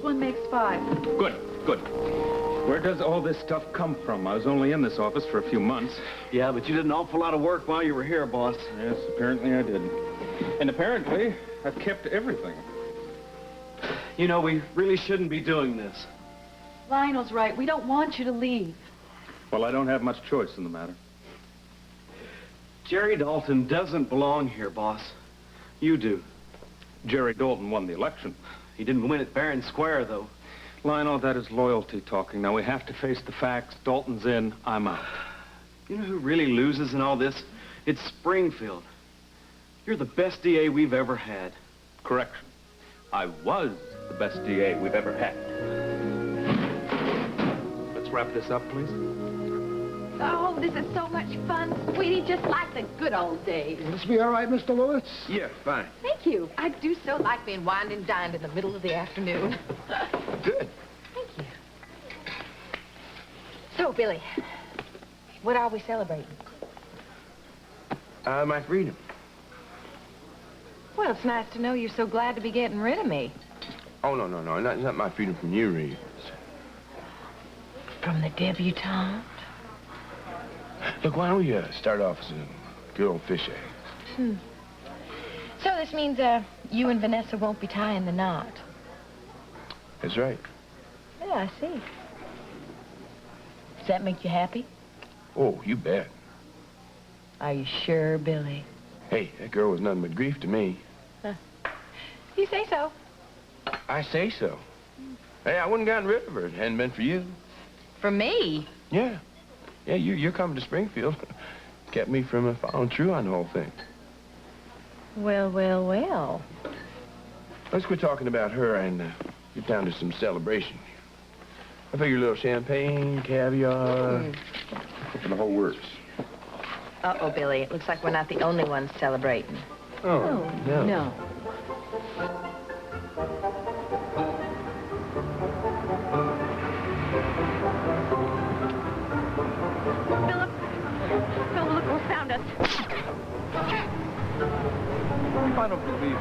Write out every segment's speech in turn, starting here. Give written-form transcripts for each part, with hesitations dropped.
one makes 5. Good, good. Where does all this stuff come from? I was only in this office for a few months. Yeah, but you did an awful lot of work while you were here, boss. Yes, apparently I did. And apparently, I've kept everything. You know, we really shouldn't be doing this. Lionel's right. We don't want you to leave. Well, I don't have much choice in the matter. Jerry Dalton doesn't belong here, boss. You do. Jerry Dalton won the election. He didn't win at Barron Square, though. Lionel, that is loyalty talking. Now, we have to face the facts. Dalton's in, I'm out. You know who really loses in all this? It's Springfield. You're the best DA we've ever had. Correction. I was the best DA we've ever had. Let's wrap this up, please. Oh, this is so much fun, sweetie, just like the good old days. Will this be all right, Mr. Lewis? Yeah, fine. Thank you. I do so like being wined and dined in the middle of the afternoon. Good. Thank you. So, Billy, what are we celebrating? My freedom. Well, it's nice to know you're so glad to be getting rid of me. Oh, no. Not my freedom from you, Reeves. From the debutante? Look, why don't we start off as a good old fish egg? So this means, you and Vanessa won't be tying the knot. That's right. Yeah, I see. Does that make you happy? Oh, you bet. Are you sure, Billy? Hey, that girl was nothing but grief to me. You say so. I say so. Hey, I wouldn't have gotten rid of her if it hadn't been for you. For me? Yeah. Yeah, you're coming to Springfield. Kept me from following through on the whole thing. Well. Let's quit talking about her and get down to some celebration. I figure a little champagne, caviar, for the whole works. Uh-oh, Billy. It looks like we're not the only ones celebrating. Oh, no. Philip, look who found us. I don't believe it.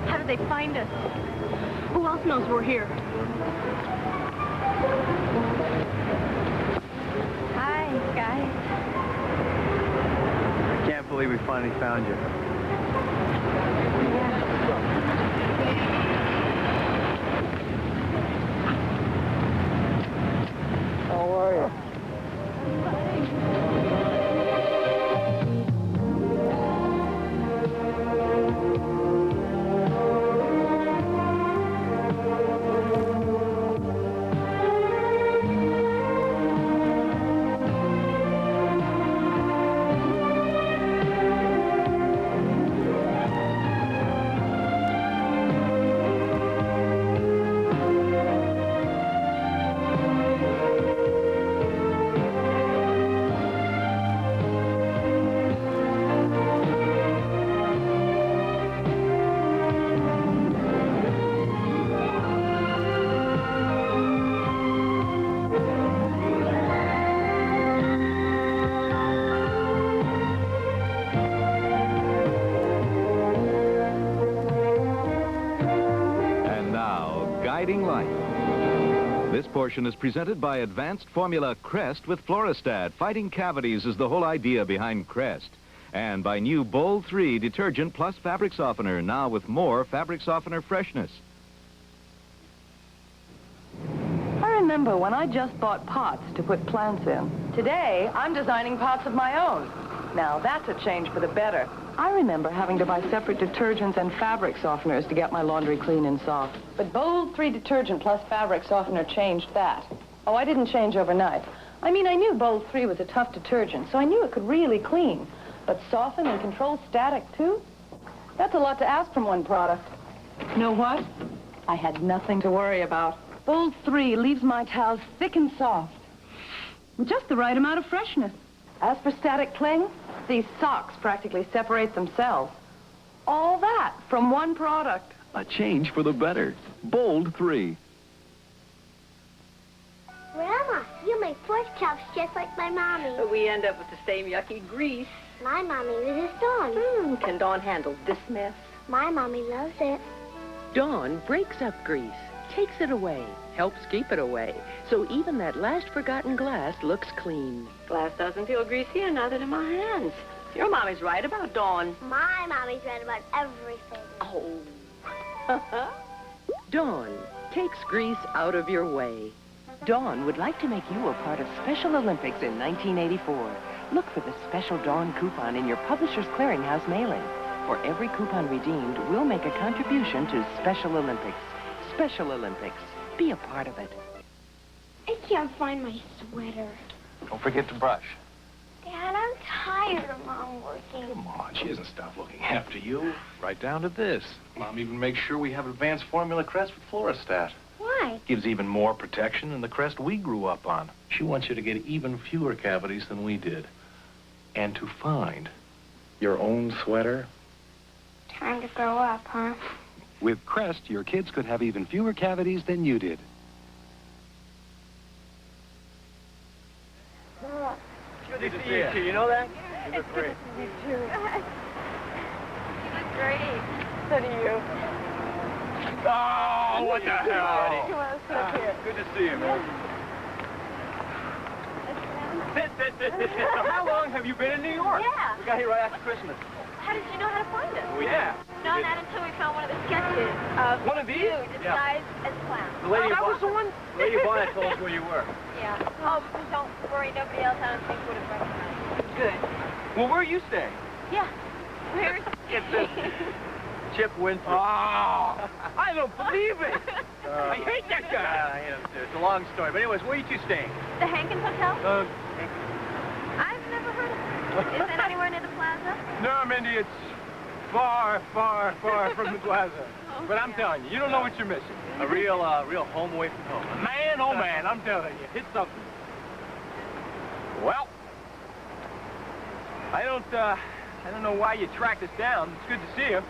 How did they find us? Who else knows we're here? Hi, guys. I can't believe we finally found you. How are you? Guiding Light. This portion is presented by Advanced Formula Crest with Fluorostat. Fighting cavities is the whole idea behind Crest. And by new Bold 3 Detergent Plus Fabric Softener, now with more fabric softener freshness. I remember when I just bought pots to put plants in. Today, I'm designing pots of my own. Now, that's a change for the better. I remember having to buy separate detergents and fabric softeners to get my laundry clean and soft. But Bold 3 Detergent Plus Fabric Softener changed that. Oh, I didn't change overnight. I mean, I knew Bold 3 was a tough detergent, so I knew it could really clean. But soften and control static, too? That's a lot to ask from one product. You know what? I had nothing to worry about. Bold 3 leaves my towels thick and soft, with just the right amount of freshness. As for static cling, these socks practically separate themselves. All that from one product. A change for the better. Bold 3. Grandma, you make pork chops just like my mommy. But we end up with the same yucky grease. My mommy uses Dawn. Can Dawn handle this mess? My mommy loves it. Dawn breaks up grease, takes it away, helps keep it away, so even that last forgotten glass looks clean. Glass doesn't feel greasy, and neither do my hands. Your mommy's right about Dawn. My mommy's right about everything. Oh. Dawn takes grease out of your way. Dawn would like to make you a part of Special Olympics in 1984. Look for the special Dawn coupon in your Publishers Clearinghouse mailing. For every coupon redeemed, we'll make a contribution to Special Olympics. Special Olympics. Be a part of it. I can't find my sweater. Don't forget to brush. Dad, I'm tired of Mom working. Come on, she hasn't stopped looking after you. Right down to this. Mom even makes sure we have advanced formula crest with Floristat. Why? Gives even more protection than the crest we grew up on. She wants you to get even fewer cavities than we did. And to find your own sweater. Time to grow up, huh? With Crest, your kids could have even fewer cavities than you did. Good to see you, too. You know that? You look great. You too. You look great. So do you. Oh, what the hell? Come on, sit here. Good to see you, man. Sit. How long have you been in New York? Yeah. We got here right after Christmas. How did you know how to find us? Oh, yeah. No, not until we found one of the sketches of One of these? you disguised as clowns. The lady that was the one? The lady Bonnet told us where you were. Yeah. Oh, don't worry. Nobody else I don't think would have recognized. Good. Well, where are you staying? Yeah. Where's Get this. Chip Winter. Oh, I don't believe it. I hate that guy. It's a long story. But anyways, where are you two staying? the Hankins Hotel? I've never heard of it. Is it anywhere near the plaza? No, Mindy, it's far, far, far from the plaza. Oh, But I'm telling you, you don't know what you're missing. A real home away from home. Man, oh man, I'm telling you, hit something. Well, I don't know why you tracked us down. It's good to see you.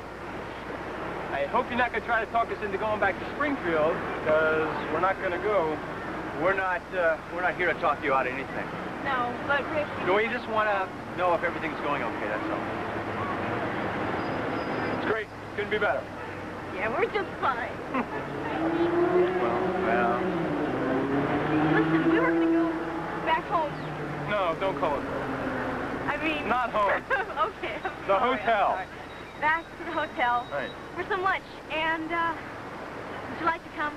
I hope you're not going to try to talk us into going back to Springfield, because we're not going to go. We're not here to talk you out of anything. No, but Rick... No, we just want to know if everything's going okay, that's all. It's great. Couldn't be better. Yeah, we're just fine. Well. Listen, we were going to go back home. No, don't call it. I mean... Not home. Okay, I'm The sorry, hotel. I'm sorry. Back to the hotel. Right. For some lunch. And, would you like to come?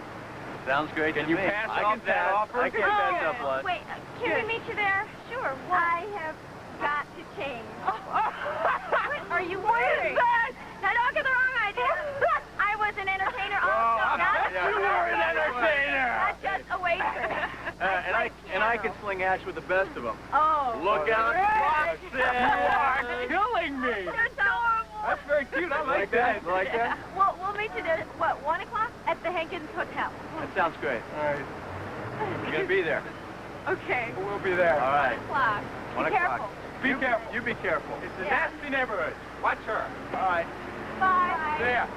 Sounds great. Can you pass off that offer? I can't pass up lunch. Wait, can we meet you there? Sure. I have got to change. What are you wearing? Now, don't get the wrong idea. I was an entertainer also. Not you were an entertainer. Not just a waitress. And I can sling ash with the best of them. Oh. Look out, Roxanne. You are killing me. You're adorable. That's very cute. I like that. Like that? We'll meet you there, 1 o'clock at the Hankins Hotel. That sounds great. All right. You're going to be there. Okay. We'll be there. All right. 1 o'clock. 1 Be o'clock. careful. Be careful. You be careful. It's a nasty neighborhood. Watch her. All right. Bye. See ya.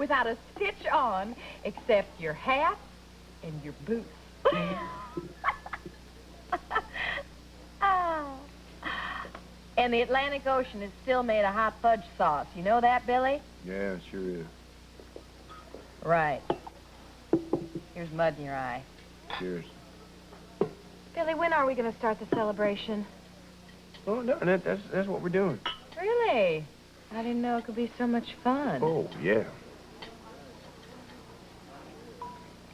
without a stitch on, except your hat and your boots. Oh. And the Atlantic Ocean is still made of hot fudge sauce. You know that, Billy? Yeah, it sure is. Right. Here's mud in your eye. Cheers. Billy, when are we going to start the celebration? Oh, no, that's what we're doing. Really? I didn't know it could be so much fun. Oh, yeah.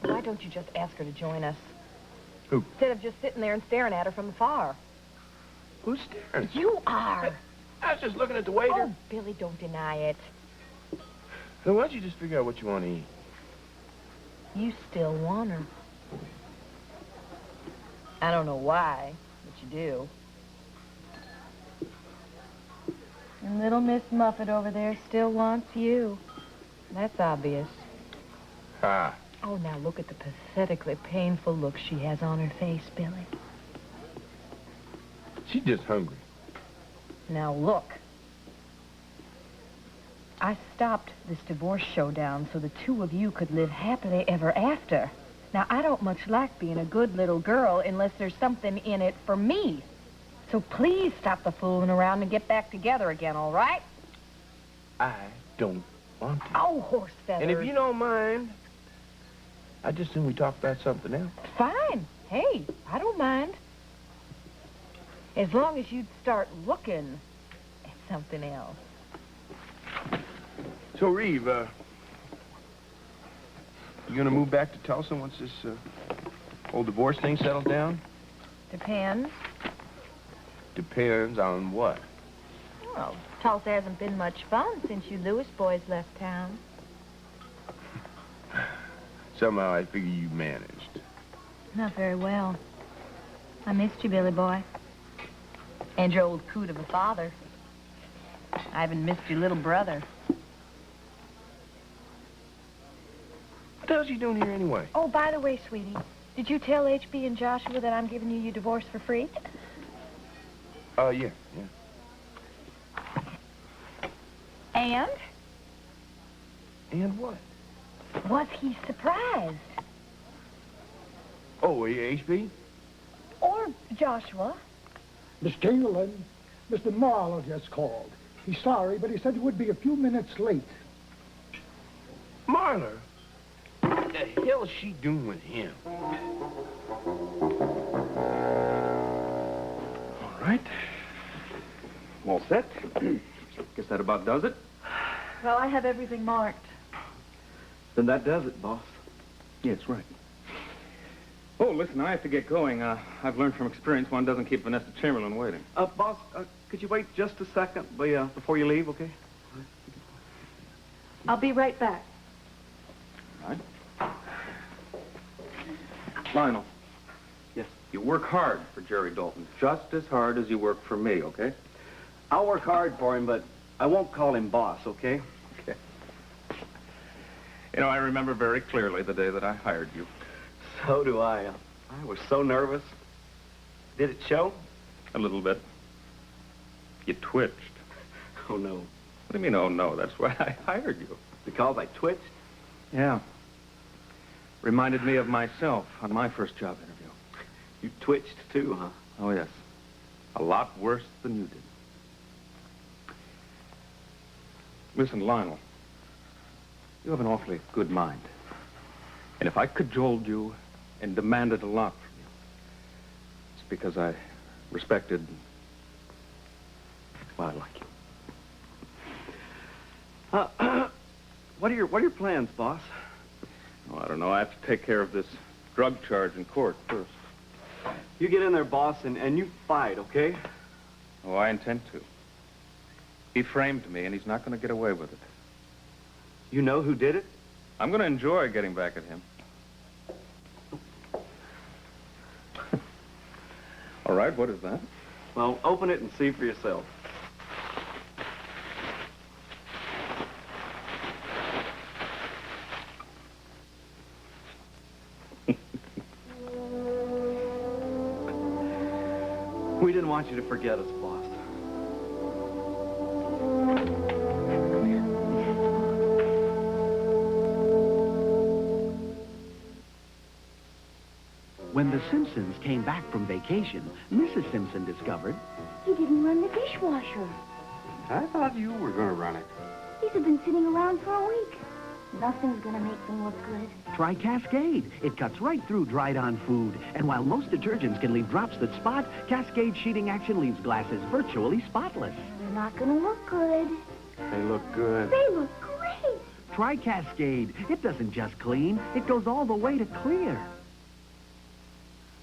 Why don't you just ask her to join us? Who? Instead of just sitting there and staring at her from afar. Who's staring? You are. I was just looking at the waiter. Oh, Billy, don't deny it. So why don't you just figure out what you want to eat? You still want her. I don't know why, but you do. And little Miss Muffet over there still wants you. That's obvious. Ha. Oh, now look at the pathetically painful look she has on her face, Billy. She's just hungry. Now look. I stopped this divorce showdown so the two of you could live happily ever after. Now, I don't much like being a good little girl unless there's something in it for me. So please stop the fooling around and get back together again, all right? I don't want to. Oh, horse feathers. And if you don't mind, I'd just assume we talk about something else. Fine. Hey, I don't mind. As long as you'd start looking at something else. So, Reeve, you gonna move back to Tulsa once this whole divorce thing settles down? Depends. Depends on what? Well, Tulsa hasn't been much fun since you Lewis boys left town. Somehow I figure you managed. Not very well. I missed you, Billy boy. And your old coot of a father. I even missed your little brother. What the hell's you doing here anyway? Oh, by the way, sweetie, did you tell HB and Joshua that I'm giving you your divorce for free? Yeah. And? And what? Was he surprised? Oh, HB? Or Joshua? Miss Chamberlain, Mr. Marlowe just called. He's sorry, but he said he would be a few minutes late. Marla? What the hell is she doing with him? All right. All set. Guess that about does it. Well, I have everything marked. Then that does it, boss. Yes, right. Oh, listen, I have to get going. I've learned from experience one doesn't keep Vanessa Chamberlain waiting. Boss, could you wait just a second before you leave, okay? I'll be right back. All right. Lionel. Yes? You work hard for Jerry Dalton, just as hard as you work for me, okay? I'll work hard for him, but I won't call him boss, okay? Okay. You know, I remember very clearly the day that I hired you. So do I. I was so nervous. Did it show? A little bit. You twitched. Oh, no. What do you mean, oh, no? That's why I hired you. Because I twitched? Yeah. Reminded me of myself on my first job interview. You twitched, too, huh? Oh, yes. A lot worse than you did. Listen, Lionel. You have an awfully good mind. And if I cajoled you and demanded a lot from you, it's because I respected, well, I like you. What are your plans, boss? Oh, I don't know. I have to take care of this drug charge in court first. You get in there, boss, and you fight, okay? Oh, I intend to. He framed me, and he's not going to get away with it. You know who did it? I'm going to enjoy getting back at him. All right, what is that? Well, open it and see for yourself. We didn't want you to forget us, boss. When the Simpsons came back from vacation, Mrs. Simpson discovered... He didn't run the dishwasher. I thought you were going to run it. These have been sitting around for a week. Nothing's gonna make them look good. Try Cascade. It cuts right through dried-on food. And while most detergents can leave drops that spot, Cascade sheeting action leaves glasses virtually spotless. They're not gonna look good. They look good. They look great. Try Cascade. It doesn't just clean, it goes all the way to clear.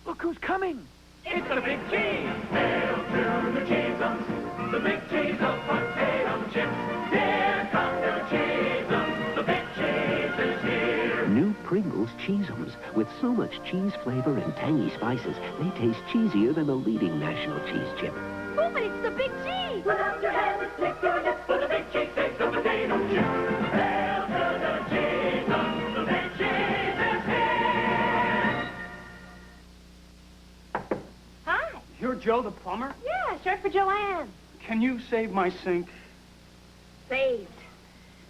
Look who's coming. It's the big cheese. Hail to the Cheesums, the big cheese of potato chips. Here come the Cheesums, the big cheese is here. New Pringles Cheesums. With so much cheese flavor and tangy spices, they taste cheesier than the leading national cheese chip. Oh, but it's the big cheese. Put out your hands and stick your lips for the big cheese takes the potato chip. Hail to the Cheesums, the big cheese is here. Hi. You're Joe the plumber? Yeah, short for Joanne. Can you save my sink? Saved.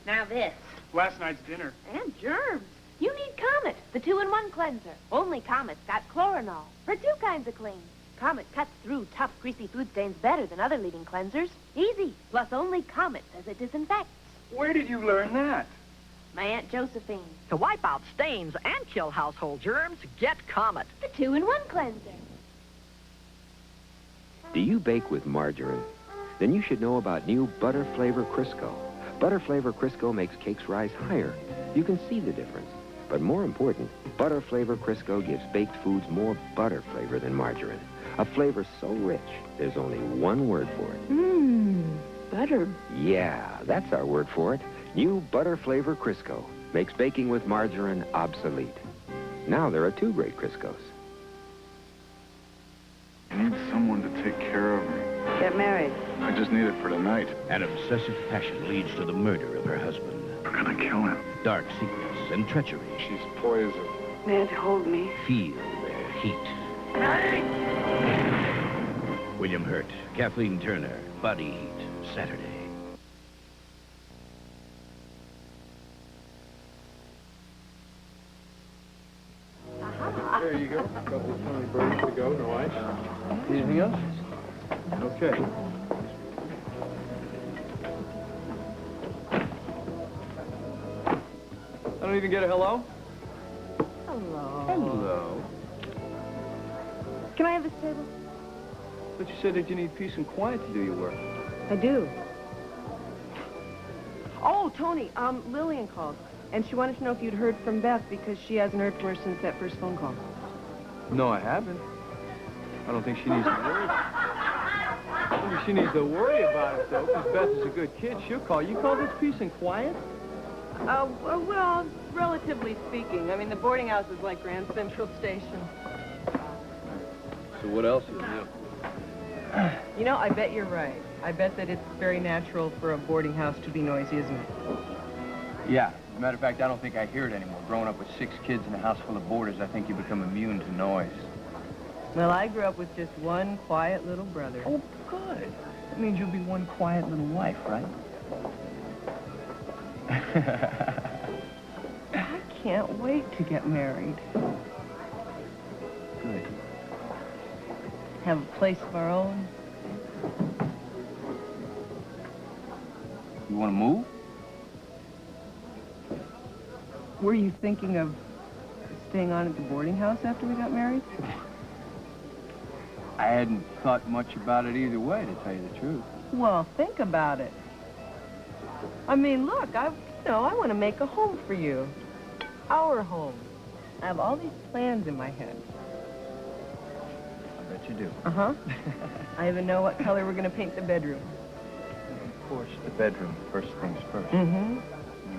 Now this. Last night's dinner. And germs. You need Comet, the 2-in-1 cleanser. Only Comet's got chlorinol for 2 kinds of clean. Comet cuts through tough, greasy food stains better than other leading cleansers. Easy. Plus only Comet says it disinfects. Where did you learn that? My Aunt Josephine. To wipe out stains and kill household germs, get Comet. The 2-in-1 cleanser. Do you bake with margarine? Then you should know about new Butter Flavor Crisco. Butter Flavor Crisco makes cakes rise higher. You can see the difference. But more important, Butter Flavor Crisco gives baked foods more butter flavor than margarine. A flavor so rich, there's only one word for it. Butter. Yeah, that's our word for it. New Butter Flavor Crisco makes baking with margarine obsolete. Now there are 2 great Criscos. I need someone to take care of me. Get married. I just need it for tonight. An obsessive passion leads to the murder of her husband. We're gonna kill him. Dark secrets and treachery. She's poison. Ned, hold me. Feel their heat. William Hurt, Kathleen Turner, Body Heat, Saturday. There you go. A couple of tiny birds to go, no ice. Anything else? Okay. I don't even get a hello? Hello. Hello. Can I have this table? But you said that you need peace and quiet to do your work. I do. Oh, Tony, Lillian called. And she wanted to know if you'd heard from Beth because she hasn't heard from her since that first phone call. No, I haven't. I don't think she needs to worry. I don't think she needs to worry about it, though, because Beth is a good kid. She'll call. You call this peace and quiet? Well, relatively speaking. I mean, the boarding house is like Grand Central Station. So what else is new? You know, I bet you're right. I bet that it's very natural for a boarding house to be noisy, isn't it? Yeah. As a matter of fact, I don't think I hear it anymore. Growing up with 6 kids in a house full of boarders, I think you become immune to noise. Well, I grew up with just one quiet little brother. Oh, good. That means you'll be one quiet little wife, right? I can't wait to get married. Good. Have a place of our own. You want to move? Were you thinking of staying on at the boarding house after we got married? I hadn't thought much about it either way, to tell you the truth. Well, think about it. I mean, look, I want to make a home for you. Our home. I have all these plans in my head. I bet you do. Uh-huh. I even know what color we're going to paint the bedroom. Of course, the bedroom, first things first. Mm-hmm.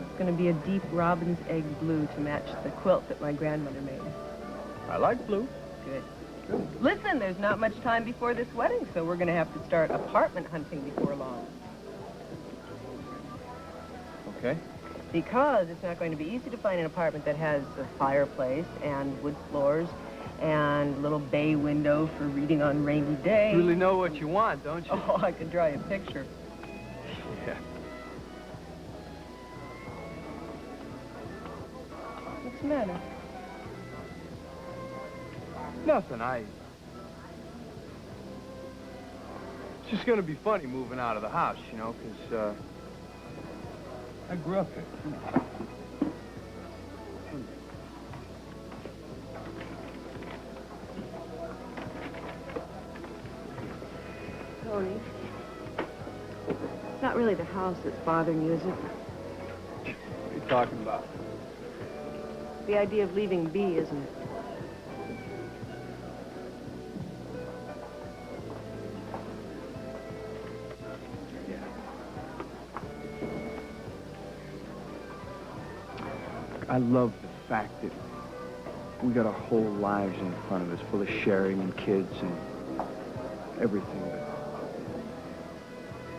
It's going to be a deep robin's egg blue to match the quilt that my grandmother made. I like blue. Good. Listen, there's not much time before this wedding, so we're going to have to start apartment hunting before long. Okay. Because it's not going to be easy to find an apartment that has a fireplace and wood floors and a little bay window for reading on rainy days. You really know what you want, don't you? Oh, I could draw you a picture. Yeah. What's the matter? Nothing, It's just gonna be funny moving out of the house, you know, 'cause, I grew up here. Tony, it's not really the house that's bothering you, is it? What are you talking about? The idea of leaving B, isn't it? I love the fact that we got our whole lives in front of us, full of sharing and kids and everything.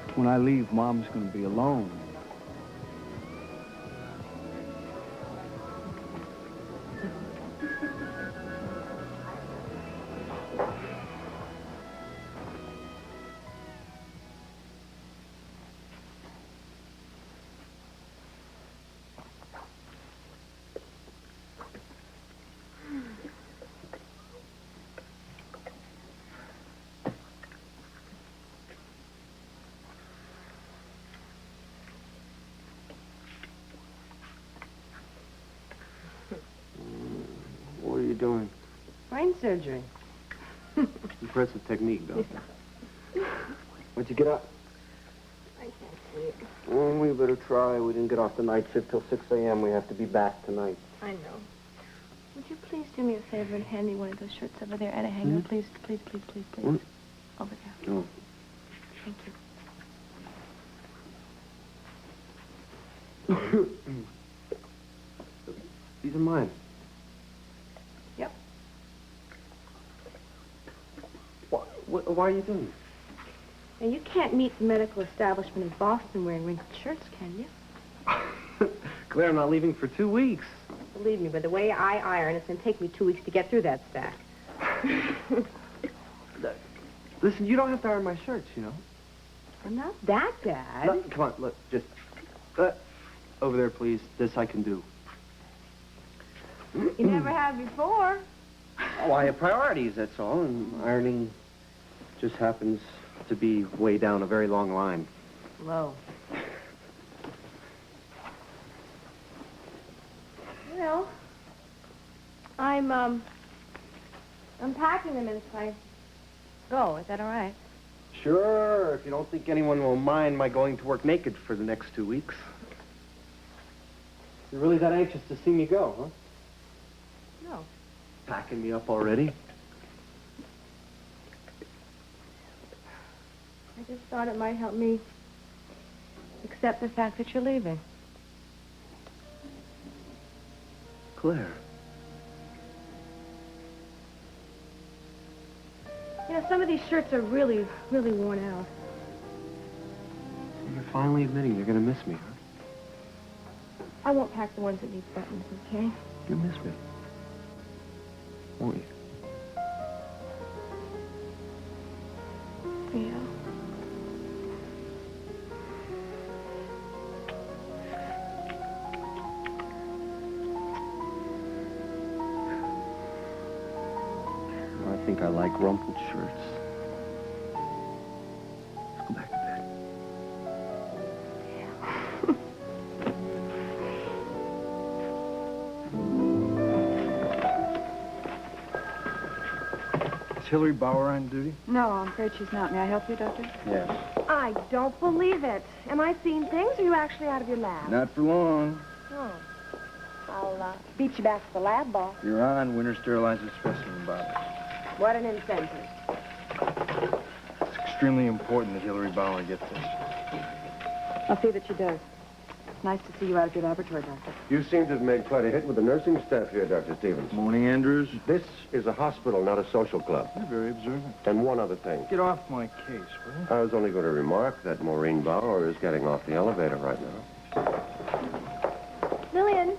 But when I leave, Mom's gonna be alone. What are you doing? Brain surgery. Impressive technique, though. When'd you get up? I can't sleep. Well, we better try. We didn't get off the night shift till 6 a.m. We have to be back tonight. I know. Would you please do me a favor and hand me one of those shirts over there and a hanger, please? Please, please, please, please. Hmm? Over there. No. Thank you. These are mine. Yep. Why are you doing this? Now, you can't meet the medical establishment in Boston wearing wrinkled shirts, can you? Claire, I'm not leaving for 2 weeks. Believe me, by the way I iron, it's going to take me 2 weeks to get through that stack. Listen, you don't have to iron my shirts, you know. I'm not that bad. No, come on, look, just... over there, please. This I can do. You never have before. Oh, I have priorities, that's all. And ironing just happens to be way down a very long line. Low. Well, I'm packing them if I go. Is that all right? Sure, if you don't think anyone will mind my going to work naked for the next 2 weeks. You're really that anxious to see me go, huh? No. Packing me up already? I just thought it might help me accept the fact that you're leaving. Claire. You know, some of these shirts are really, really worn out. So you're finally admitting you're going to miss me, huh? I won't pack the ones that need buttons, okay? You'll miss me. Won't you? Yeah. I think I like rumpled shirts. Let's go back to bed. Is Hillary Bauer on duty? No, I'm afraid she's not. May I help you, Doctor? Yes. I don't believe it. Am I seeing things, or are you actually out of your lab? Not for long. Oh. I'll beat you back to the lab, boss. You're on. Winter sterilizes specimen bottles. What an incentive. It's extremely important that Hillary Bauer gets this. I'll see that she does. It's nice to see you out of your laboratory, Doctor. You seem to have made quite a hit with the nursing staff here, Dr. Stevens. Morning, Andrews. This is a hospital, not a social club. You're very observant. And one other thing. Get off my case, will you? I was only going to remark that Maureen Bauer is getting off the elevator right now. Lillian.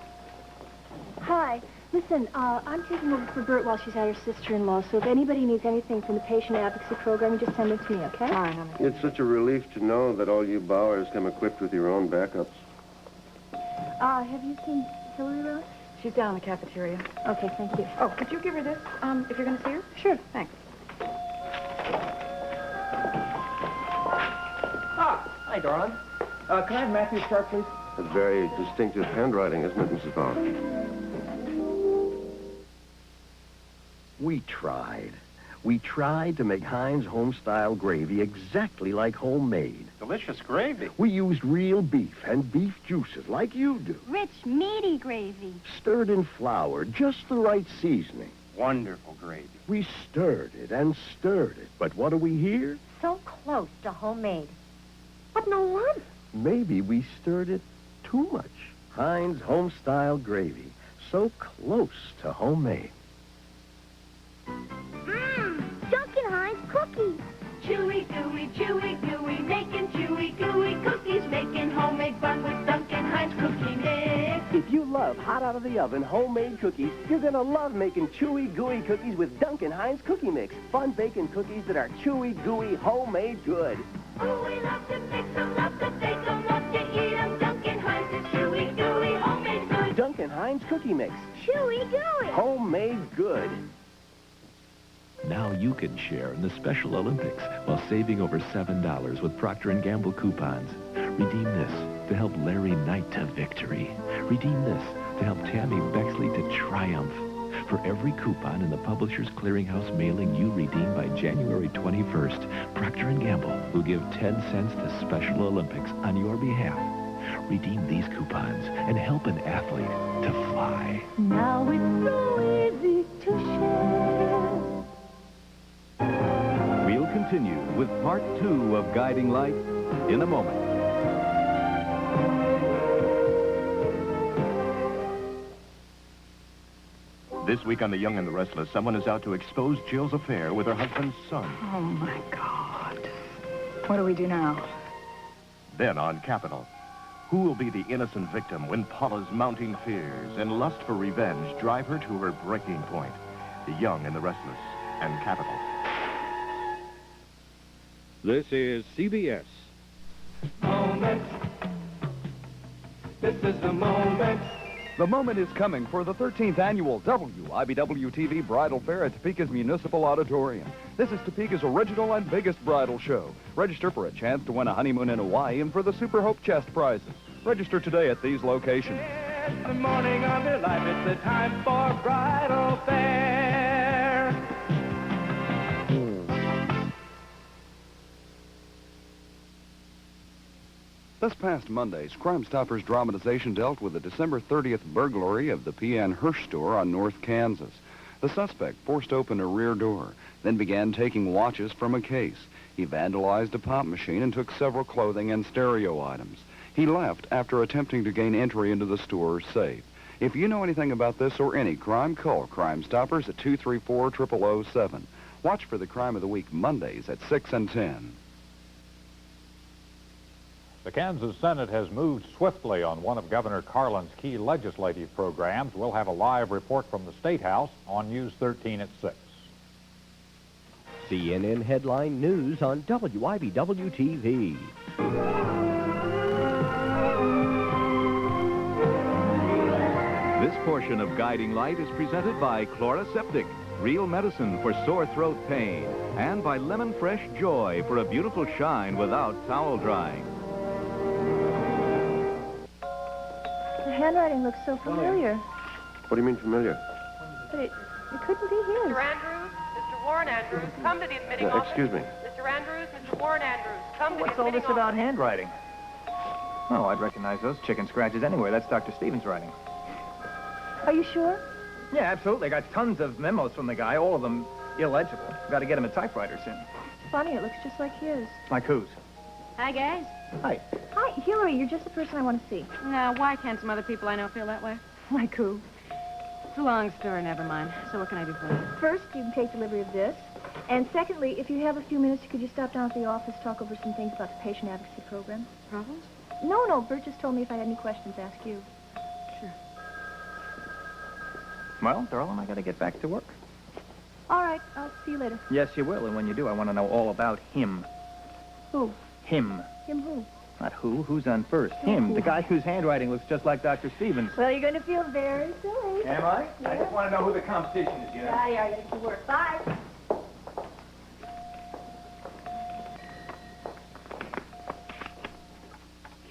Hi. Listen, I'm taking over for Bert while she's at her sister-in-law, so if anybody needs anything from the patient advocacy program, you just send it to me, okay? All right, honey. It's such a relief to know that all you Bauers come equipped with your own backups. Have you seen Hillary around? She's down in the cafeteria. Okay, thank you. Oh, could you give her this, if you're going to see her? Sure. Thanks. Ah, hi, darling. Can I have Matthew's chart, please? That's very distinctive handwriting, isn't it, Mrs. Bauer? We tried. We tried to make Heinz home-style gravy exactly like homemade. Delicious gravy. We used real beef and beef juices like you do. Rich, meaty gravy. Stirred in flour, just the right seasoning. Wonderful gravy. We stirred it and stirred it. But what do we hear? So close to homemade. But no one. Maybe we stirred it too much. Heinz home-style gravy. So close to homemade. Duncan Hines cookies. Chewy, gooey, making chewy, gooey cookies, making homemade fun with Duncan Hines cookie mix. If you love hot out of the oven homemade cookies, you're gonna love making chewy, gooey cookies with Duncan Hines Cookie Mix. Fun baking cookies that are chewy, gooey, homemade good. Oh, we love to mix them, love to bake them, love to eat them. Duncan Hines is chewy, gooey, homemade good. Duncan Hines Cookie Mix. Chewy gooey. Homemade good. Now you can share in the Special Olympics while saving over $7 with Procter & Gamble coupons. Redeem this to help Larry Knight to victory. Redeem this to help Tammy Bexley to triumph. For every coupon in the Publishers Clearinghouse mailing you redeem by January 21st, Procter & Gamble will give 10 cents to Special Olympics on your behalf. Redeem these coupons and help an athlete to fly. Now it's so easy to share. We'll continue with part 2 of Guiding Light in a moment. This week on The Young and the Restless, someone is out to expose Jill's affair with her husband's son. Oh, my God. What do we do now? Then on Capital, who will be the innocent victim when Paula's mounting fears and lust for revenge drive her to her breaking point? The Young and the Restless and Capital. This is CBS. Moment. This is the moment. The moment is coming for the 13th annual WIBW-TV Bridal Fair at Topeka's Municipal Auditorium. This is Topeka's original and biggest bridal show. Register for a chance to win a honeymoon in Hawaii and for the Super Hope chest prizes. Register today at these locations. It's the morning of your life. It's the time for bridal fair. This past Monday's Crime Stoppers dramatization dealt with the December 30th burglary of the P.N. Hirsch store on North Kansas. The suspect forced open a rear door, then began taking watches from a case. He vandalized a pop machine and took several clothing and stereo items. He left after attempting to gain entry into the store's safe. If you know anything about this or any crime, call Crime Stoppers at 234-0007. Watch for the Crime of the Week Mondays at 6 and 10. The Kansas Senate has moved swiftly on one of Governor Carlin's key legislative programs. We'll have a live report from the State House on News 13 at 6. CNN Headline News on WIBW-TV. This portion of Guiding Light is presented by Chloraseptic, real medicine for sore throat pain, and by Lemon Fresh Joy for a beautiful shine without towel drying. The handwriting looks so familiar. What do you mean familiar? But it couldn't be his. Mr. Andrews, Mr. Warren Andrews, come to the admitting office. Excuse me. Mr. Andrews, Mr. Warren Andrews, come to the What's all admitting this about office. handwriting? Oh, I'd recognize those chicken scratches anywhere. That's Dr. Stevens' writing. Are you sure? Yeah, absolutely. I got tons of memos from the guy, all of them illegible. Got to get him a typewriter soon. Funny, it looks just like his. Like whose? Hi, guys. Hi. Hi, Hillary, you're just the person I want to see. Now, why can't some other people I know feel that way? Like who? It's a long story, never mind. So what can I do for you? First, you can take delivery of this. And secondly, if you have a few minutes, could you stop down at the office, talk over some things about the patient advocacy program? Problems? No, Bert just told me if I had any questions, ask you. Sure. Well, darling, I got to get back to work. All right, I'll see you later. Yes, you will. And when you do, I want to know all about him. Who? Him. Him who? Not who. Who's on first? Him, the guy whose handwriting looks just like Dr. Stevens. Well, you're going to feel very silly. Am I? Yeah. I just want to know who the competition is, you know. Yeah, you can work. Bye.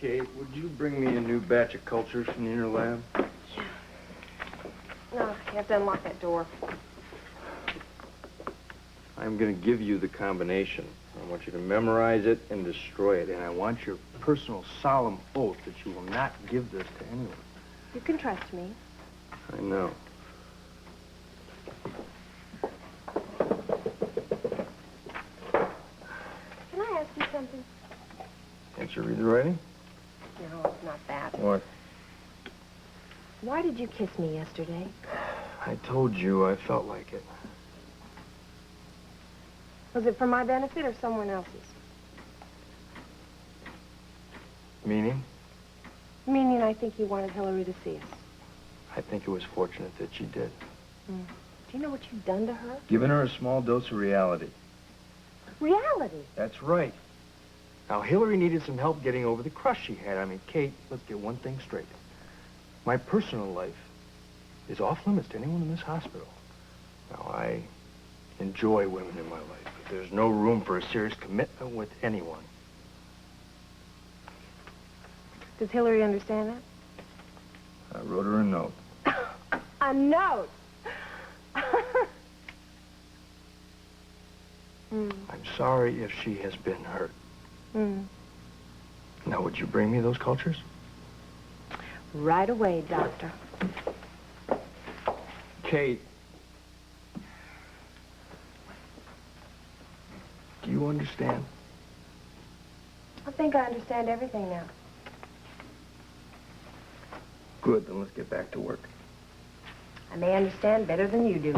Kate, would you bring me a new batch of cultures from the inner lab? No, you have to unlock that door. I'm going to give you the combination. I want you to memorize it and destroy it, and I want your personal solemn oath that you will not give this to anyone. You can trust me. I know. Can I ask you something? Can't you read the writing? No, it's not that. What? Why did you kiss me yesterday? I told you I felt like it. Was it for my benefit or someone else's? Meaning? Meaning I think you wanted Hillary to see us. I think it was fortunate that she did. Do you know what you've done to her? Giving her a small dose of reality. Reality. That's right. Now, Hillary needed some help getting over the crush she had. I mean, Kate, let's get one thing straight. My personal life is off limits to anyone in this hospital. Now, I enjoy women in my life, but there's no room for a serious commitment with anyone. Does Hillary understand that? I wrote her a note. A note? I'm sorry if she has been hurt. Mm. Now, would you bring me those cultures? Right away, Doctor. Kate. Do you understand? I think I understand everything now. Good, then let's get back to work. I may understand better than you do.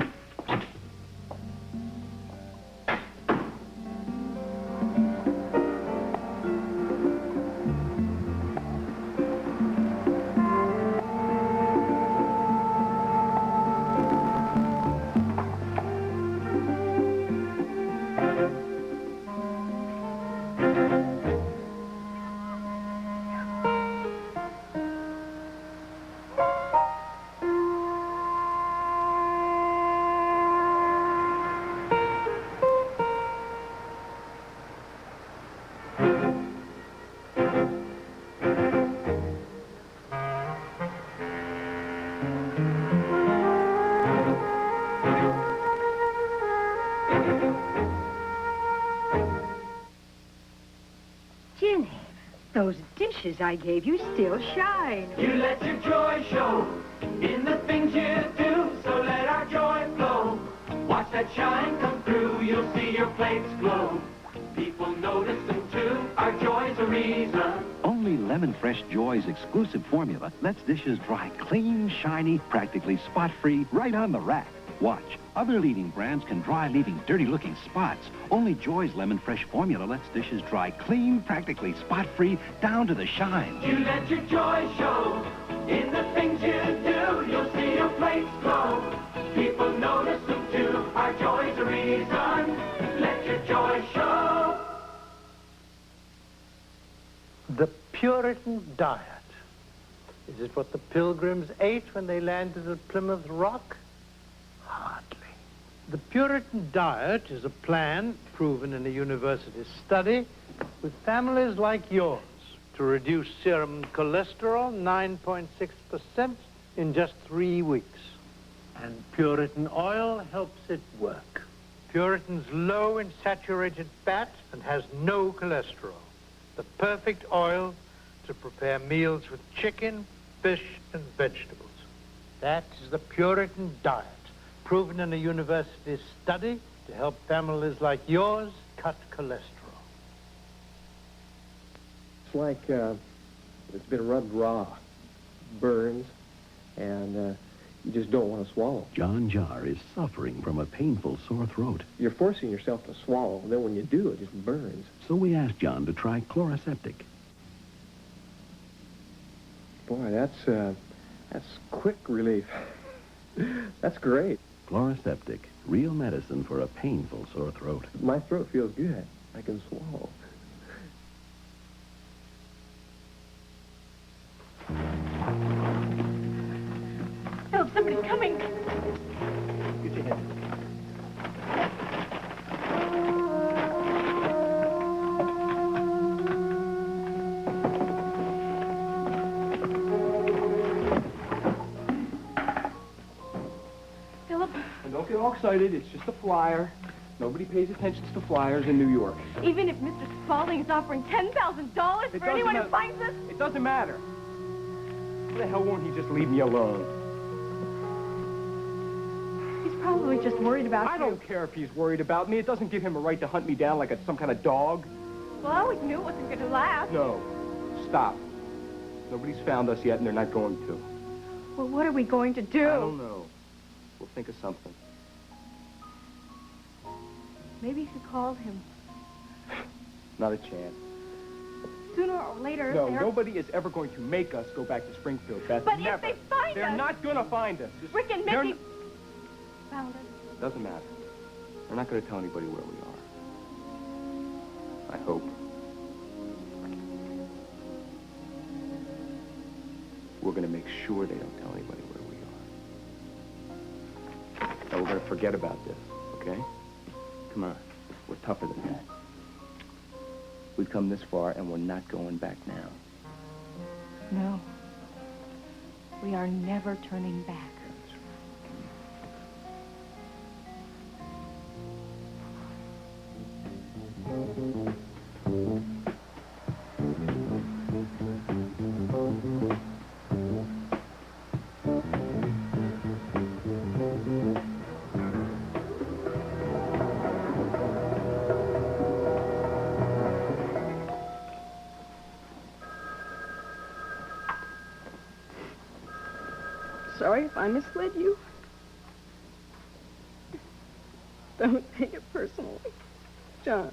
Ginny, those dishes I gave you still shine. You let your joy show in the things you do, so let our joy flow. Watch that shine come through, you'll see your plates glow. People notice them too, our joy's a reason. Only Lemon Fresh Joy's exclusive formula lets dishes dry clean, shiny, practically spot-free right on the rack. Watch. Other leading brands can dry, leaving dirty-looking spots. Only Joy's Lemon Fresh formula lets dishes dry clean, practically spot-free, down to the shine. You let your joy show in the things you do, you'll see your plates glow. People notice them too, our joy's a reason. Let your joy show. The Puritan diet. Is it what the Pilgrims ate when they landed at Plymouth Rock? Hardly. The Puritan diet is a plan proven in a university study with families like yours to reduce serum cholesterol 9.6% in just 3 weeks. And Puritan oil helps it work. Puritan's low in saturated fat and has no cholesterol. The perfect oil to prepare meals with chicken, fish, and vegetables. That is the Puritan diet, proven in a university study to help families like yours cut cholesterol. It's like it's been rubbed raw, burns, and you just don't want to swallow. John Jar is suffering from a painful sore throat. You're forcing yourself to swallow, and then when you do, it just burns. So we asked John to try Chloraseptic. Boy, that's quick relief. That's great. Chloraseptic, real medicine for a painful sore throat. My throat feels good. I can swallow. Something's coming. Get your head. Philip, And don't get all excited. It's just a flyer. Nobody pays attention to the flyers in New York. even if Mr. Spaulding is offering $10,000 for anyone who finds us? It doesn't matter. Why the hell won't he just leave me alone? He's probably just worried about I don't care if he's worried about me. It doesn't give him a right to hunt me down like some kind of dog. Well, I always knew it wasn't going to last. No. Stop. Nobody's found us yet, and they're not going to. Well, what are we going to do? I don't know. We'll think of something. Maybe if you called him. Not a chance. Sooner or later, No, they're... nobody is ever going to make us go back to Springfield, Beth. But Never. if they find They're us... not going to find us. Rick and they're Mickey found us. Doesn't matter. They're not going to tell anybody where we are. I hope. We're going to make sure they don't tell anybody where we are. Now, we're going to forget about this, okay? Come on. We're tougher than that. We've come this far, and we're not going back now. No. We are never turning back. Sorry if I misled you. Don't take it personally, John.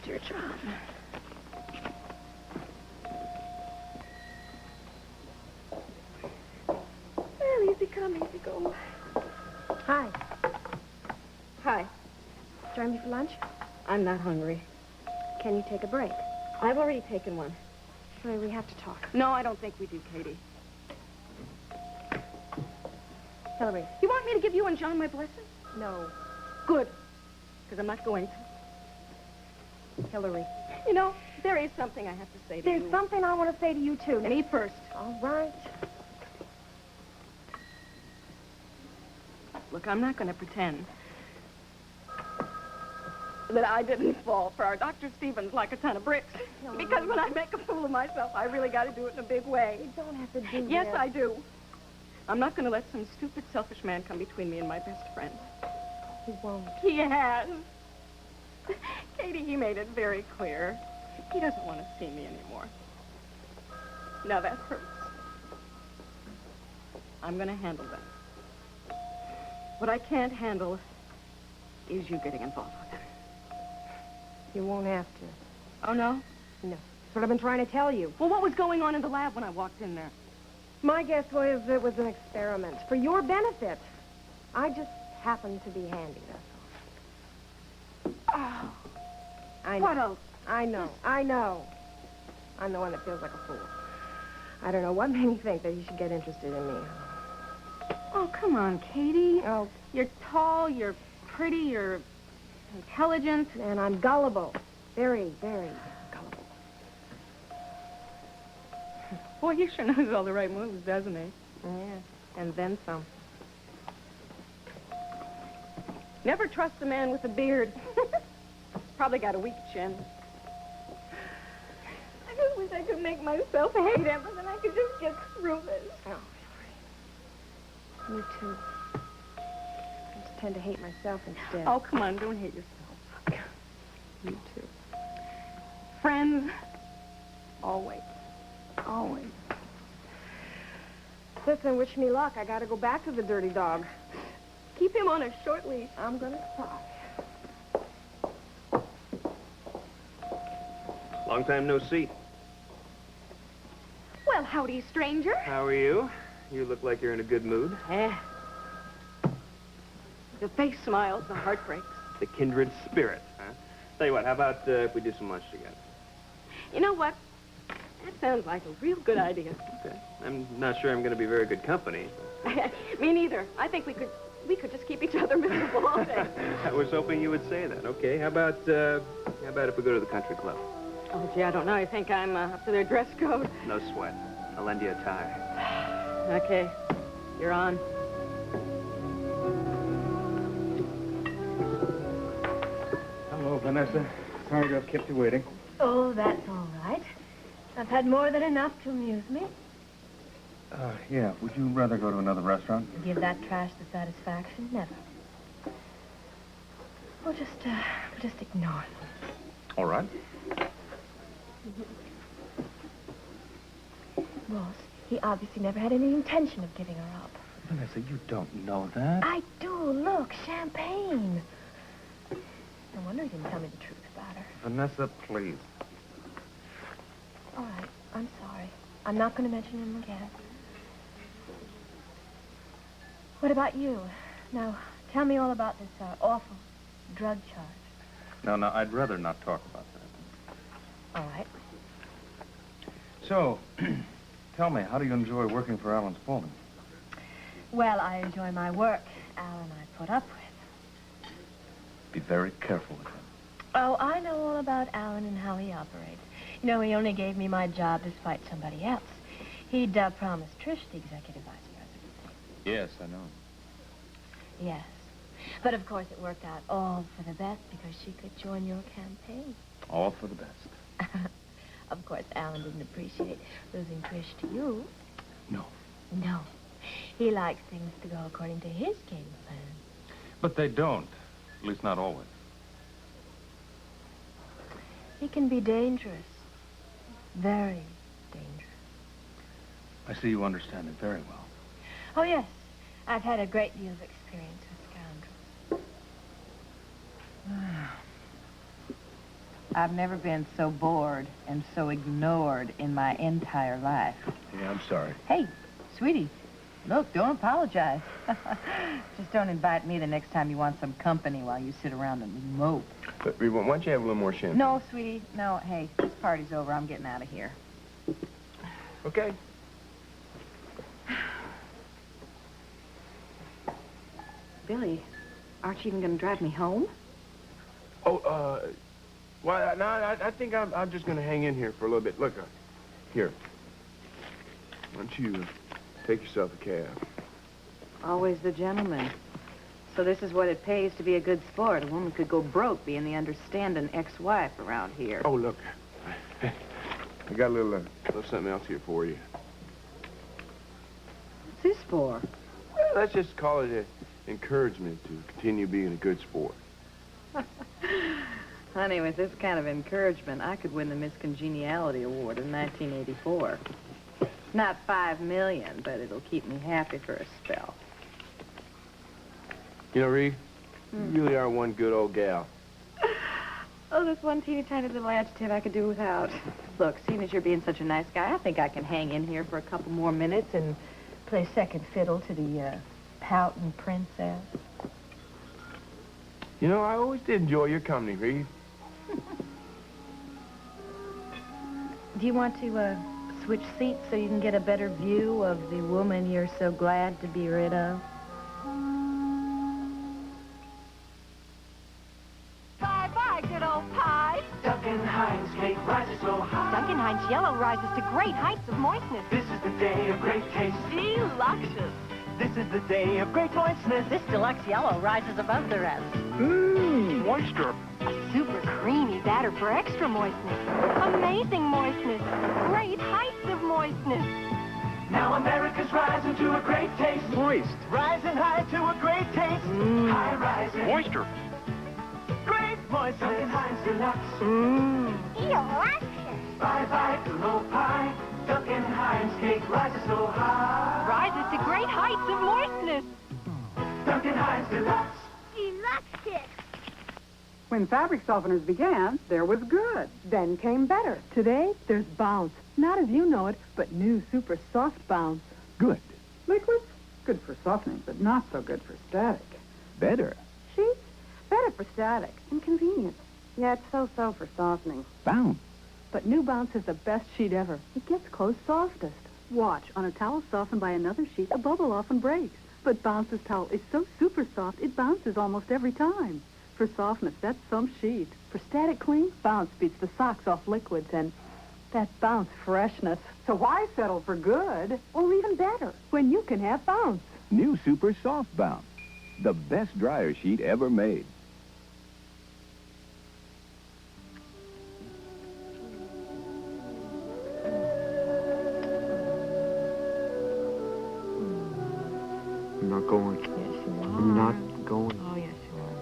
Dear John. Well, easy come, easy go. Hi. Hi. Join me for lunch? I'm not hungry. Can you take a break? I've already taken one. Sorry, we have to talk. No, I don't think we do, Katie. Hillary. You want me to give you and John my blessing? No. Good. Because I'm not going to. Hillary. You know, there is something I have to say to you. There's something I want to say to you, too. Me first. All right. Look, I'm not going to pretend that I didn't fall for our Dr. Stevens like a ton of bricks. No, because when I make a fool of myself, I really got to do it in a big way. You don't have to do Yes, this. I do. I'm not going to let some stupid, selfish man come between me and my best friend. He won't. He has. Katie, he made it very clear. He doesn't want to see me anymore. Now that hurts. I'm going to handle that. What I can't handle is you getting involved with it. You won't have to. Oh, no? No. That's what I've been trying to tell you. Well, what was going on in the lab when I walked in there? My guess was it was an experiment for your benefit. I just happened to be handy, that's all. Oh. I know. What else? I know. I know. I'm the one that feels like a fool. I don't know what made me think that you should get interested in me. Oh, come on, Katie. Oh. You're tall, you're pretty, you're intelligent. And I'm gullible. Very, very gullible. Boy, he sure knows all the right moves, doesn't he? Yeah. And then some. Never trust a man with a beard. Probably got a weak chin. I just wish I could make myself hate him, and then I could just get through this. Oh, me too. I just tend to hate myself instead. Oh, come on, don't hate yourself. You too. Friends, always. Always. Listen, wish me luck. I gotta go back to the dirty dog. Keep him on a short leash. I'm gonna try. Long time no see. Well, howdy, stranger. How are you? You look like you're in a good mood. Eh. The face smiles, the heart breaks. The kindred spirits, huh? Tell you what, how about if we do some lunch together? You know what? That sounds like a real good idea. Okay. I'm not sure I'm going to be very good company. Me neither. I think we could just keep each other miserable all day. I was hoping you would say that. Okay, how about if we go to the country club? Oh, gee, I don't know. I think I'm up to their dress code. No sweat. I'll lend you a tie. Okay, you're on. Hello, Vanessa. Sorry to have kept you waiting. Oh, that's all right. I've had more than enough to amuse me. Yeah. Would you rather go to another restaurant? Give that trash the satisfaction? Never. We'll just ignore them. All right. Ross, he obviously never had any intention of giving her up. Vanessa, you don't know that. I do. Look, champagne. No wonder he didn't tell me the truth about her. Vanessa, please. All right, I'm sorry. I'm not going to mention him again. What about you? Now, tell me all about this awful drug charge. No, I'd rather not talk about that. All right. So, tell me, how do you enjoy working for Alan Spaulding? Well, I enjoy my work. Alan I put up with. Be very careful with him. Oh, I know all about Alan and how he operates. You know, he only gave me my job to spite somebody else. He'd promised Trish the executive vice president. Yes, I know. Yes. But, of course, it worked out all for the best because she could join your campaign. All for the best. Of course, Alan didn't appreciate losing Trish to you. No. No. He likes things to go according to his game plan. But they don't. At least not always. He can be dangerous. Very dangerous. I see you understand it very well. Oh, yes. I've had a great deal of experience with scoundrels. I've never been so bored and so ignored in my entire life. Yeah, I'm sorry. Hey, sweetie, look, don't apologize. Just don't invite me the next time you want some company while you sit around and mope. But, why don't you have a little more champagne? No, sweetie, no. Hey, this party's over. I'm getting out of here. Okay. Billy, aren't you even going to drive me home? Oh, well, no, I think I'm just going to hang in here for a little bit. Look, here. Why don't you take yourself a cab? Always the gentleman. So this is what it pays to be a good sport. A woman could go broke being the understanding ex-wife around here. Oh, look. I got a little something else here for you. What's this for? Well, let's just call it an encouragement to continue being a good sport. Honey, with this kind of encouragement, I could win the Miss Congeniality Award in 1984. Not $5 million, but it'll keep me happy for a spell. You know, Ree, you really are one good old gal. Oh, this one teeny tiny little adjective I could do without. Look, seeing as you're being such a nice guy, I think I can hang in here for a couple more minutes and play second fiddle to the pouting princess. You know, I always did enjoy your company, Ree. Do you want to switch seats so you can get a better view of the woman you're so glad to be rid of? Bye-bye, good old pie. Duncan Hines cake rises so high. Duncan Hines Yellow rises to great heights of moistness. This is the day of great taste. Deluxious. This is the day of great moistness. This deluxe yellow rises above the rest. Mmm, moisture. A super creamy batter for extra moistness. Amazing moistness. Great heights of moistness. Now America's rising to a great taste. Moist. Rising high to a great taste. High rising. Moisture. Great moistness. Duncan Hines Deluxe. Deluxious. Bye-bye, good old pie. Duncan Hines cake rises so high. Rises to great heights of moistness. Duncan Hines Deluxe. Deluxious. When fabric softeners began, there was good. Then came better. Today, there's Bounce. Not as you know it, but new super soft Bounce. Good. Liquids? Good for softening, but not so good for static. Better. Sheets? Better for static. And convenient. Yeah, it's so-so for softening. Bounce. But New Bounce is the best sheet ever. It gets clothes softest. Watch, on a towel softened by another sheet, a bubble often breaks. But Bounce's towel is so super soft, it bounces almost every time. For softness, that's some sheet. For static clean, Bounce beats the socks off liquids, and that Bounce freshness. So why settle for good, or even better, when you can have Bounce? New Super Soft Bounce, the best dryer sheet ever made. I'm not going. Yes, you are. I'm not going. Oh, yes, you are.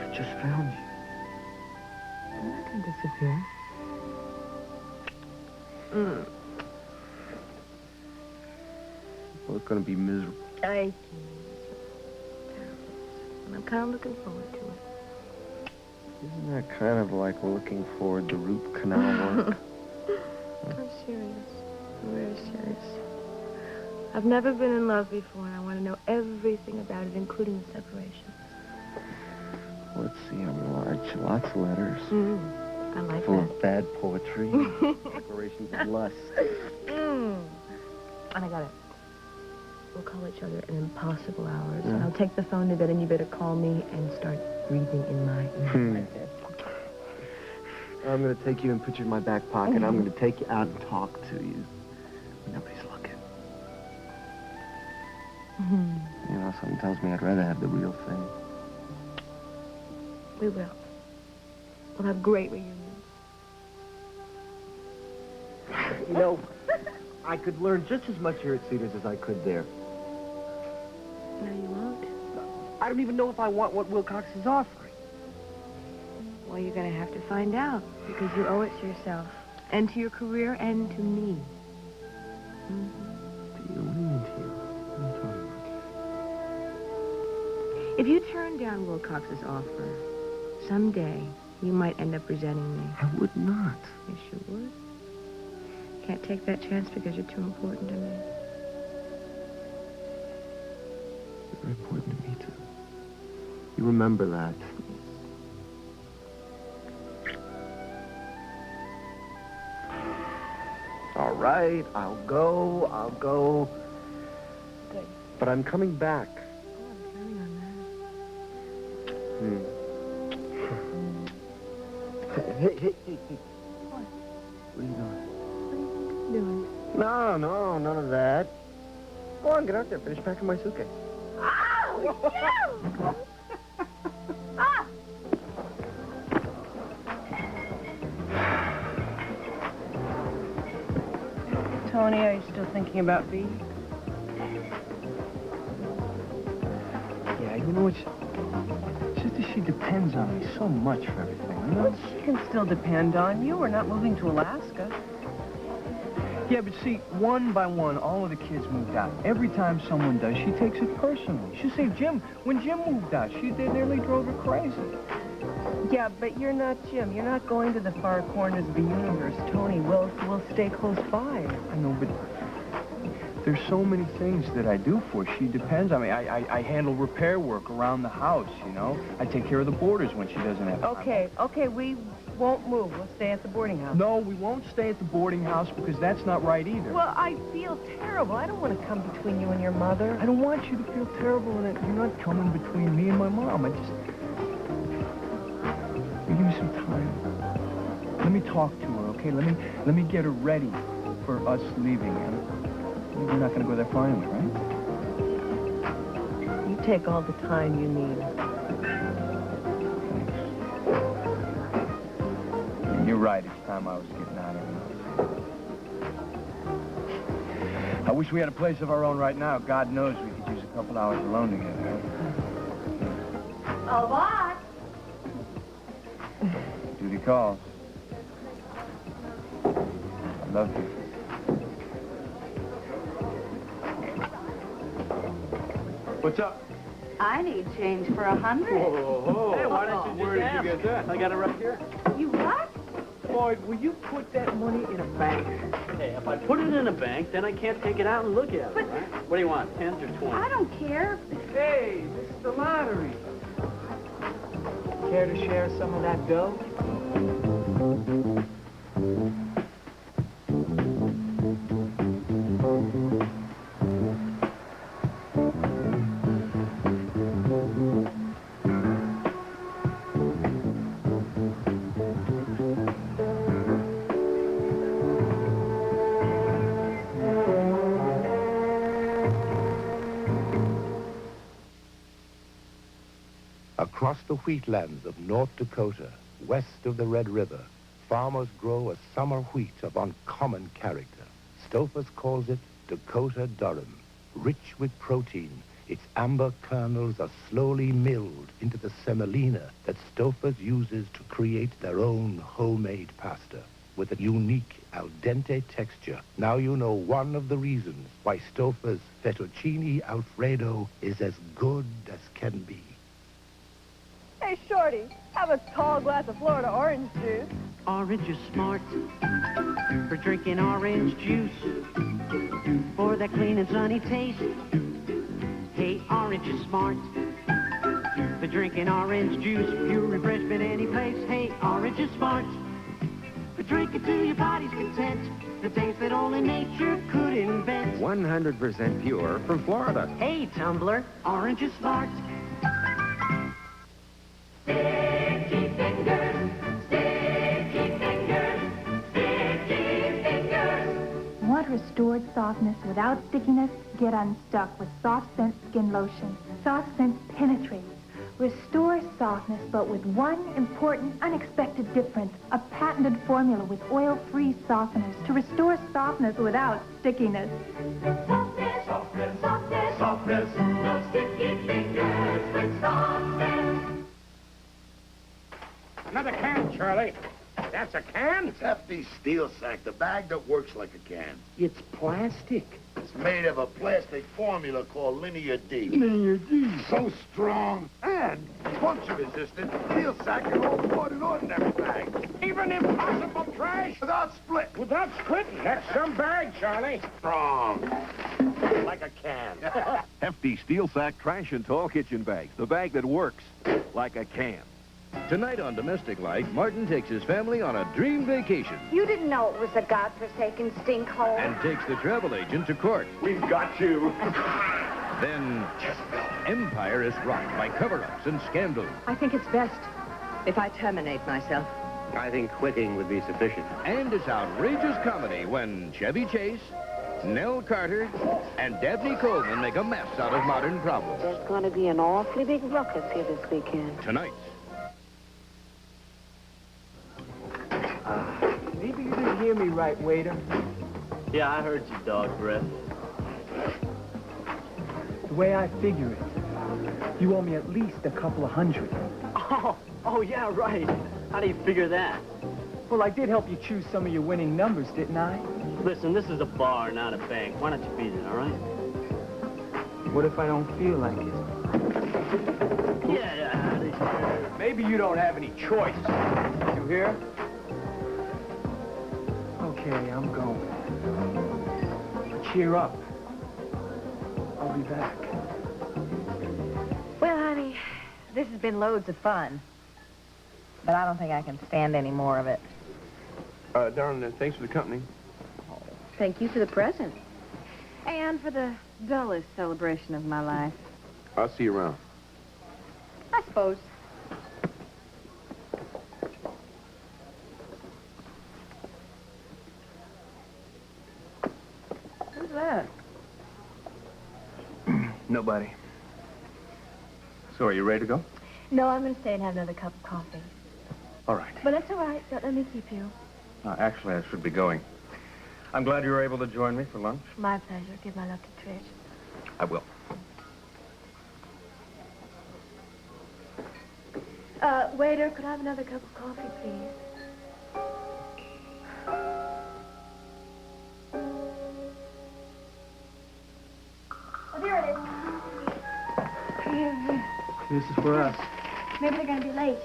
I just found you. I'm not going to disappear. Well, it's going to be miserable. And I'm kind of looking forward to it. Isn't that kind of like looking forward to root canal work? I'm serious. I'm very serious. I've never been in love before, and I want to know everything about it, including the separation. Let's see, I'm large. Lots of letters. I like Full that. of bad poetry. Declarations of lust. And I got it. We'll call each other in impossible hours. Yeah. I'll take the phone to bed, and you better call me and start breathing in my ear. I'm going to take you and put you in my back pocket. I'm going to take you out and talk to you. Nobody's looking. You know, something tells me I'd rather have the real thing. We will. We'll have great reunions. You know, I could learn just as much here at Cedars as I could there. No, you won't. I don't even know if I want what Wilcox is offering. Well, you're going to have to find out, because you owe it to yourself, and to your career, and to me. To you? What do you mean to you? What are you talking about? If you turn down Wilcox's offer, someday you might end up resenting me. I would not. Yes, you would. Can't take that chance because you're too important to me. You're important to me, too. You remember that. All right, I'll go. Good. But I'm coming back. Oh, I'm counting on that. Hey. What? What are you doing? What are you doing? No, none of that. Go on, get out there. Finish packing my suitcase. Oh, you! Ah! Tony, are you still thinking about Bea? Yeah, you know, it's just that she depends on me so much for everything, you know? Well, she can still depend on you. We're not moving to Alaska. Yeah, but see, one by one, all of the kids moved out. Every time someone does, she takes it personally. She say, when Jim moved out, they nearly drove her crazy. Yeah, but you're not Jim. You're not going to the far corners of the universe, Tony. We'll stay close by. I know, but there's so many things that I do for her. She depends on me. I handle repair work around the house, you know? I take care of the boarders when she doesn't have time. Okay, we won't move. We'll stay at the boarding house. No, we won't stay at the boarding house because that's not right either. Well, I feel terrible. I don't want to come between you and your mother. I don't want you to feel terrible, and you're not coming between me and my mom. Give me some time. Let me talk to her, okay? Let me get her ready for us leaving. We're not going to go that far anyway, right? You take all the time you need. Thanks. You're right. It's time I was getting out of here. I wish we had a place of our own right now. God knows we could use a couple hours alone together. Oh, bye. Duty calls. I love you. What's up? I need change for 100. Whoa. Hey, why don't you Where did you get that? I got it right here. You what? Floyd, will you put that money in a bank? Hey, if I put it in a bank, then I can't take it out and look at it, right? What do you want, 10s or 20s? I don't care. Hey, this is the lottery. Care to share some of that dough? Across the wheatlands of North Dakota, west of the Red River, farmers grow a summer wheat of uncommon character. Stouffer's calls it Dakota Durum. Rich with protein, its amber kernels are slowly milled into the semolina that Stouffer's uses to create their own homemade pasta. With a unique al dente texture, now you know one of the reasons why Stouffer's fettuccine Alfredo is as good as can be. Hey, Shorty, have a tall glass of Florida orange juice. Orange is smart for drinking orange juice, for that clean and sunny taste. Hey, orange is smart for drinking orange juice, pure refreshment any place. Hey, orange is smart for drinking to your body's content, the taste that only nature could invent. 100% pure from Florida. Hey, Tumbler, orange is smart. Sticky fingers, sticky fingers, sticky fingers. Want restored softness without stickiness? Get unstuck with Soft Scent Skin Lotion. Soft Scent penetrates, restores softness, but with one important, unexpected difference. A patented formula with oil-free softeners to restore softness without stickiness. Softness, softness, softness, softness. No sticky fingers with softness. Another can, Charlie. That's a can? It's Hefty Steel Sack, the bag that works like a can. It's plastic. It's made of a plastic formula called Linear D. Linear D. So strong and puncture-resistant, Steel Sack can hold more than ordinary bags. Even impossible trash? Without split. Without splitting. That's some bag, Charlie. Strong. Like a can. Hefty Steel Sack Trash and Tall Kitchen Bags, the bag that works like a can. Tonight on Domestic Life, Martin takes his family on a dream vacation You didn't know it was a godforsaken stinkhole. and takes the travel agent to court. We've got you. Then, Empire is rocked by cover-ups and scandals. I think it's best if I terminate myself. I think quitting would be sufficient. And it's outrageous comedy when Chevy Chase, Nell Carter, and Dabney Coleman make a mess out of modern problems. There's going to be an awfully big ruckus here this weekend. Tonight. Maybe you didn't hear me right, waiter. Yeah, I heard you, dog breath. The way I figure it, you owe me at least a couple of $100. Oh, yeah, right. How do you figure that? Well, I did help you choose some of your winning numbers, didn't I? Listen, this is a bar, not a bank. Why don't you beat it, all right? What if I don't feel like it? Yeah, out of here. Maybe you don't have any choice. You hear? Okay, I'm going. But cheer up. I'll be back. Well, honey, this has been loads of fun. But I don't think I can stand any more of it. Darling, thanks for the company. Thank you for the present. And for the dullest celebration of my life. I'll see you around. I suppose. Who's that? Nobody. So are you ready to go? No, I'm going to stay and have another cup of coffee. All right. But that's all right. Don't let me keep you. Actually, I should be going. I'm glad you were able to join me for lunch. My pleasure. Give my love to Trish. I will. Waiter, could I have another cup of coffee, please? Oh, here it is. This is for us. Maybe they're going to be late.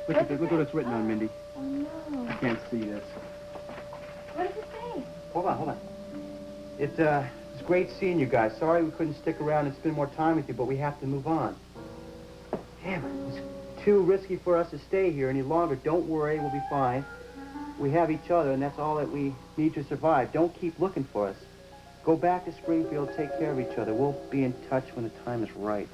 Look what it's written on, Mindy. Oh, no. I can't see this. What does it say? Hold on. It's great seeing you guys. Sorry we couldn't stick around and spend more time with you, but we have to move on. Damn it. It's too risky for us to stay here any longer. Don't worry, we'll be fine. We have each other, and that's all that we need to survive. Don't keep looking for us. Go back to Springfield, take care of each other. We'll be in touch when the time is right.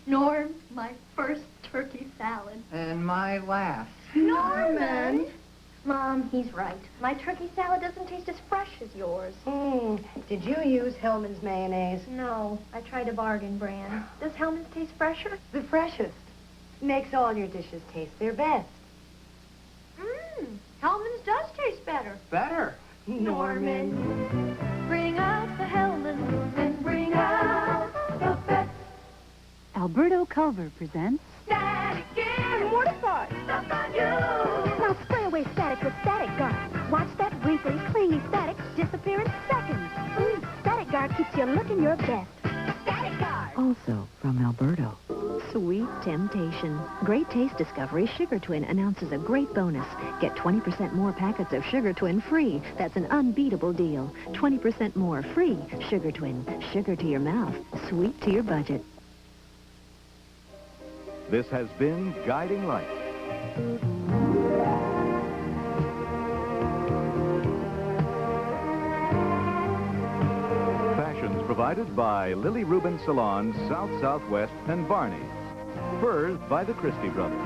Norm, my first turkey salad. And my last. Norman! Mom, he's right. My turkey salad doesn't taste as fresh as yours. Did you use Hellman's mayonnaise? No, I tried a bargain brand. Does Hellman's taste fresher? The freshest. Makes all your dishes taste their best. Hellman's does taste better. Better. Norman, bring out the Hellman's and bring out the best. Alberto Culver presents Static Gear. Mortified. Stuck on you. Now spray away static with Static Guard. Watch that wrinkly, clingy static disappear in seconds. Static Guard keeps you looking your best. Static Guard. Also from Alberto. Sweet Temptation. Great Taste Discovery Sugar Twin announces a great bonus. Get 20% more packets of Sugar Twin free. That's an unbeatable deal. 20% more free. Sugar Twin. Sugar to your mouth. Sweet to your budget. This has been Guiding Light. Fashions provided by Lily Rubin Salons, South Southwest, and Barney's. Furs by the Christie Brothers.